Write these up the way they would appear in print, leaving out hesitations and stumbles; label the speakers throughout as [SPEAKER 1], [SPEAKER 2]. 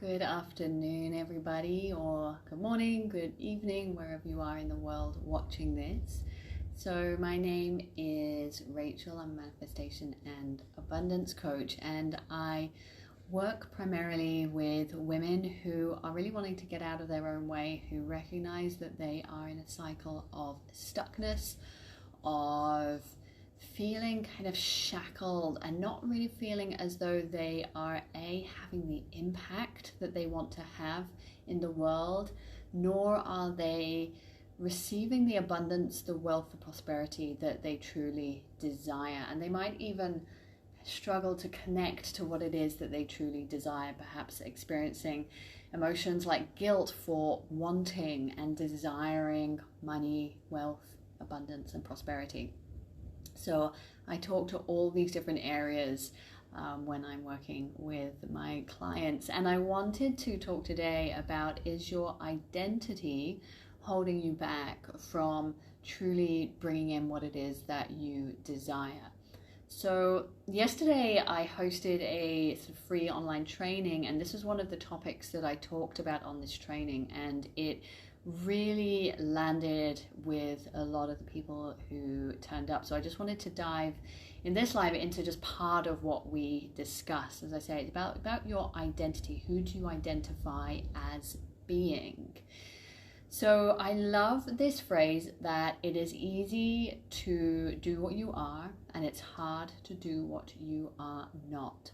[SPEAKER 1] Good afternoon, everybody, or good morning, good evening, wherever you are in the world watching this. So my name is Rachel. I'm a manifestation and abundance coach, and I work primarily with women who are really wanting to get out of their own way, who recognize that they are in a cycle of stuckness, of feeling kind of shackled and not really feeling as though they are having the impact that they want to have in the world, nor are they receiving the abundance, the wealth, the prosperity that they truly desire. And they might even struggle to connect to what it is that they truly desire, perhaps experiencing emotions like guilt for wanting and desiring money, wealth, abundance, and prosperity. So I talk to all these different areas when I'm working with my clients. And I wanted to talk today about, is your identity holding you back from truly bringing in what it is that you desire? So yesterday I hosted a sort of free online training, and this was one of the topics that I talked about on this training, and it really landed with a lot of the people who turned up. So I just wanted to dive in this live into just part of what we discussed. As I say, it's about your identity. Who do you identify as being? So I love this phrase that it is easy to do what you are, and it's hard to do what you are not.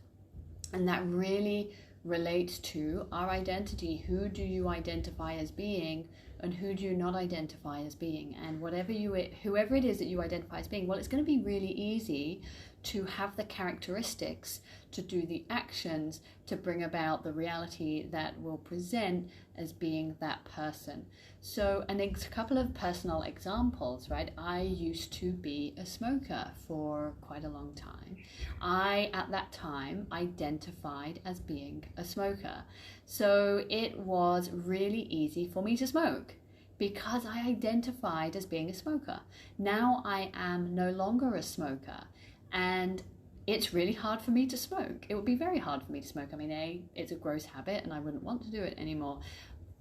[SPEAKER 1] And that really relates to our identity. Who do you identify as being, and who do you not identify as being? And whoever it is that you identify as being, well, it's going to be really easy to have the characteristics, to do the actions, to bring about the reality that will present as being that person. So a couple of personal examples, right? I used to be a smoker for quite a long time. I, at that time, identified as being a smoker. So it was really easy for me to smoke because I identified as being a smoker. Now I am no longer a smoker, and it's really hard for me to smoke. It would be very hard for me to smoke. I mean, it's a gross habit and I wouldn't want to do it anymore.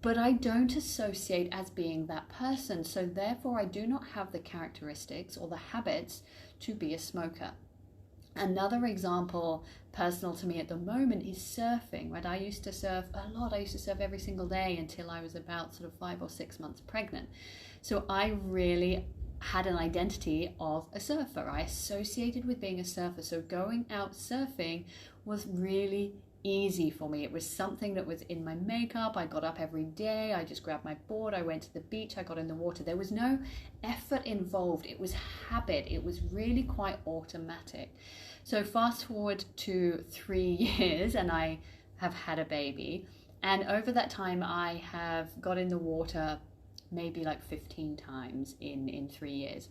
[SPEAKER 1] But I don't associate as being that person. So therefore, I do not have the characteristics or the habits to be a smoker. Another example personal to me at the moment is surfing, right? I used to surf a lot. I used to surf every single day until I was about sort of 5 or 6 months pregnant. So I really had an identity of a surfer. I associated with being a surfer. So going out surfing was really easy for me. It was something that was in my makeup. I got up every day. I just grabbed my board. I went to the beach. I got in the water. There was no effort involved. It was habit. It was really quite automatic. So fast forward to 3 years and I have had a baby. And over that time, I have got in the water maybe like 15 times in 3 years.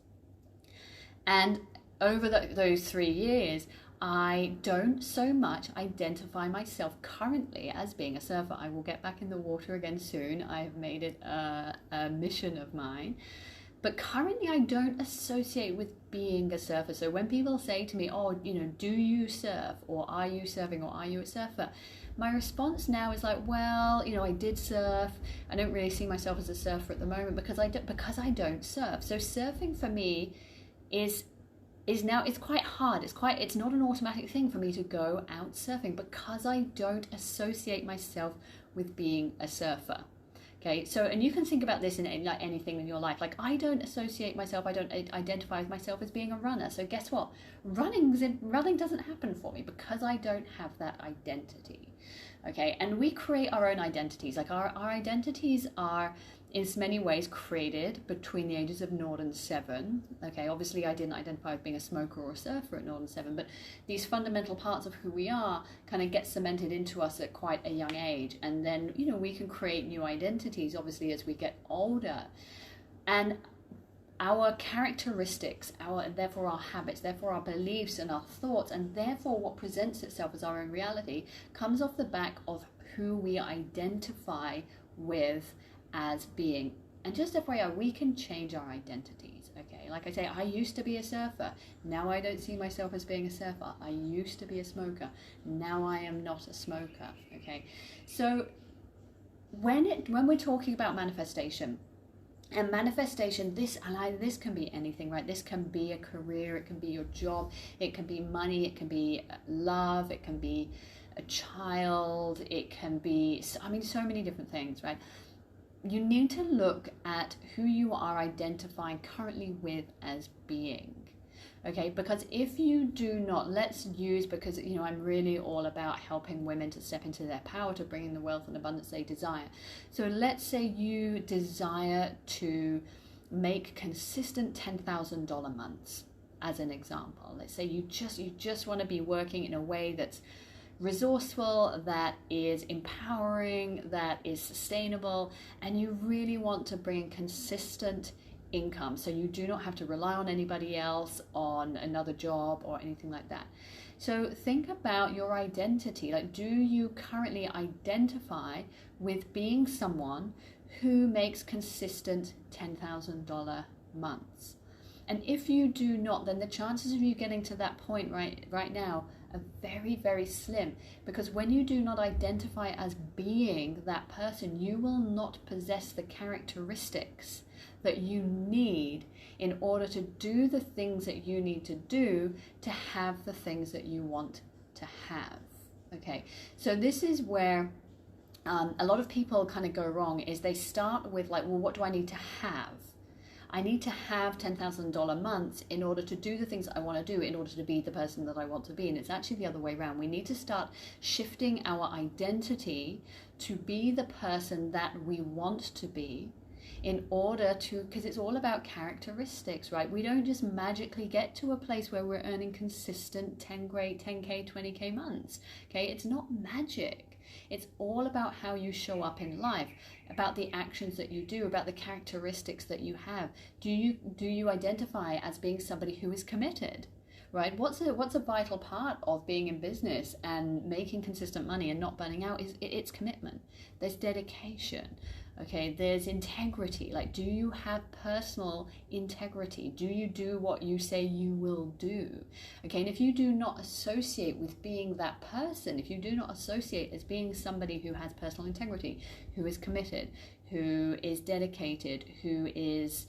[SPEAKER 1] And over those 3 years, I don't so much identify myself currently as being a surfer. I will get back in the water again soon. I've made it a mission of mine. But currently I don't associate with being a surfer. So when people say to me, oh, do you surf, or are you surfing, or are you a surfer? My response now is like, well, I did surf. I don't really see myself as a surfer at the moment because I don't surf. So surfing for me is now, it's quite hard. It's not an automatic thing for me to go out surfing because I don't associate myself with being a surfer. Okay, so, and you can think about this in like anything in your life. Like, I don't associate myself, I don't identify myself as being a runner. So guess what? Running doesn't happen for me because I don't have that identity. Okay, and we create our own identities. Like our identities are in many ways created between the ages of 0 and 7. Okay, obviously I didn't identify with being a smoker or a surfer at 0 and 7, but these fundamental parts of who we are kind of get cemented into us at quite a young age. And then, we can create new identities, obviously, as we get older. And our characteristics, therefore our habits, therefore our beliefs and our thoughts, and therefore what presents itself as our own reality comes off the back of who we identify with as being. And just FYI, we can change our identities, okay? Like I say, I used to be a surfer. Now I don't see myself as being a surfer. I used to be a smoker. Now I am not a smoker, okay? So when we're talking about manifestation, and manifestation, this can be anything, right? This can be a career, it can be your job, it can be money, it can be love, it can be a child, it can be, I mean, so many different things, right? You need to look at who you are identifying currently with as being, okay? Because if you do not, because, you know, I'm really all about helping women to step into their power, to bring in the wealth and abundance they desire. So let's say you desire to make consistent $10,000 months, as an example. Let's say you just want to be working in a way that's resourceful, that is empowering, that is sustainable, and you really want to bring consistent income, so you do not have to rely on anybody else, on another job or anything like that. So think about your identity. Like, do you currently identify with being someone who makes consistent $10,000 months? And if you do not, then the chances of you getting to that point right now are very, very slim, because when you do not identify as being that person, you will not possess the characteristics that you need in order to do the things that you need to do to have the things that you want to have. Okay, so this is where a lot of people kind of go wrong, is they start with like, well, what do I need to have? I need to have $10,000 months in order to do the things I want to do, in order to be the person that I want to be. And it's actually the other way around. We need to start shifting our identity to be the person that we want to be, in order to, because it's all about characteristics, right? We don't just magically get to a place where we're earning consistent 10K, 20K months, okay? It's not magic. It's all about how you show up in life, about the actions that you do, about the characteristics that you have. Do you identify as being somebody who is committed, right? What's a vital part of being in business and making consistent money and not burning out is it's commitment. There's dedication. Okay, there's integrity. Like, do you have personal integrity? Do you do what you say you will do? Okay, and if you do not associate with being that person, if you do not associate as being somebody who has personal integrity, who is committed, who is dedicated, who is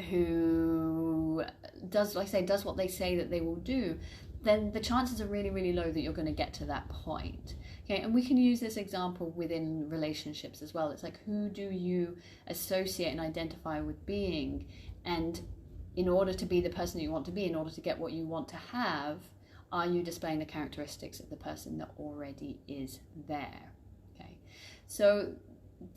[SPEAKER 1] who does, like I say, does what they say that they will do, then the chances are really, really low that you're going to get to that point. Okay, and we can use this example within relationships as well. It's like, who do you associate and identify with being? And in order to be the person that you want to be, in order to get what you want to have, are you displaying the characteristics of the person that already is there? Okay, so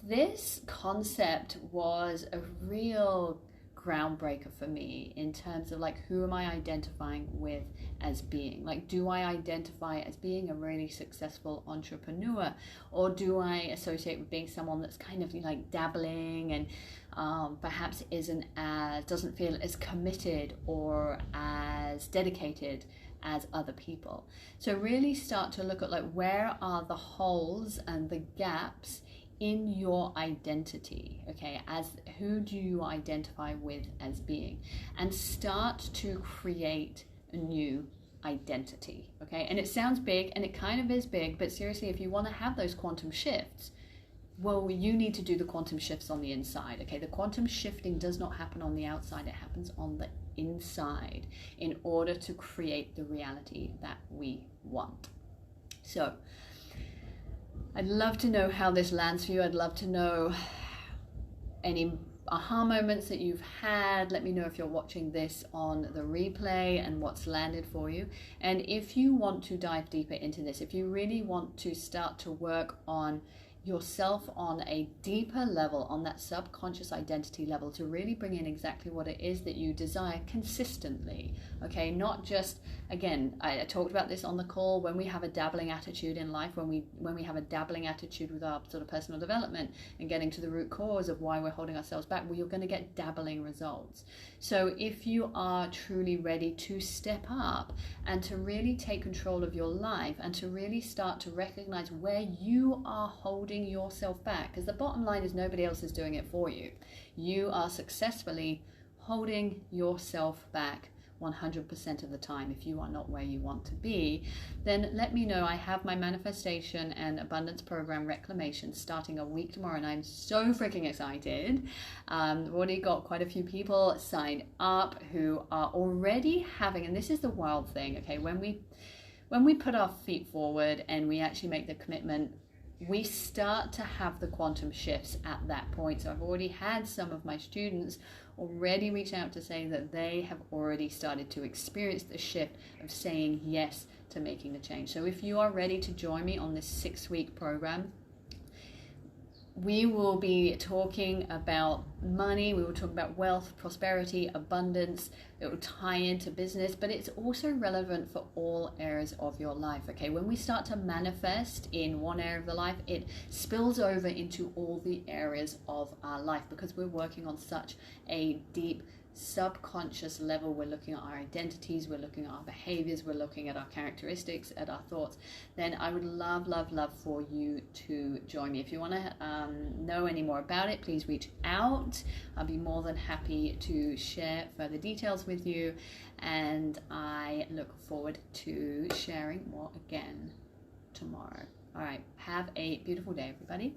[SPEAKER 1] this concept was a real groundbreaker for me in terms of like, who am I identifying with as being? Like, do I identify as being a really successful entrepreneur, or do I associate with being someone that's kind of like dabbling and perhaps doesn't feel as committed or as dedicated as other people? So really start to look at like, where are the holes and the gaps in your identity, okay? As who do you identify with as being? And start to create a new identity, okay? And it sounds big, and it kind of is big, but seriously, if you want to have those quantum shifts, well, you need to do the quantum shifts on the inside, okay? The quantum shifting does not happen on the outside, it happens on the inside in order to create the reality that we want. So I'd love to know how this lands for you. I'd love to know any aha moments that you've had. Let me know if you're watching this on the replay and what's landed for you. And if you want to dive deeper into this, if you really want to start to work on yourself on a deeper level, on that subconscious identity level, to really bring in exactly what it is that you desire consistently, okay? Not just, again, I talked about this on the call, when we have a dabbling attitude in life, when we have a dabbling attitude with our sort of personal development and getting to the root cause of why we're holding ourselves back, well, you're going to get dabbling results. So if you are truly ready to step up and to really take control of your life and to really start to recognize where you are holding holding yourself back, because the bottom line is nobody else is doing it for you. You are successfully holding yourself back 100% of the time. If you are not where you want to be, then let me know. I have my manifestation and abundance program, Reclamation, starting a week tomorrow, and I'm so freaking excited. We've already got quite a few people signed up who are already having, and this is the wild thing, okay, when we put our feet forward and we actually make the commitment, we start to have the quantum shifts at that point. So I've already had some of my students already reach out to say that they have already started to experience the shift of saying yes to making the change. So if you are ready to join me on this 6-week program, we will be talking about money, we will talk about wealth, prosperity, abundance. It will tie into business, but it's also relevant for all areas of your life, okay? When we start to manifest in one area of the life, it spills over into all the areas of our life, because we're working on such a deep subconscious level. We're looking at our identities, we're looking at our behaviors, we're looking at our characteristics, at our thoughts. Then I would love for you to join me. If you want to know any more about it, please reach out. I'll be more than happy to share further details with you, and I look forward to sharing more again tomorrow. All right, have a beautiful day, everybody.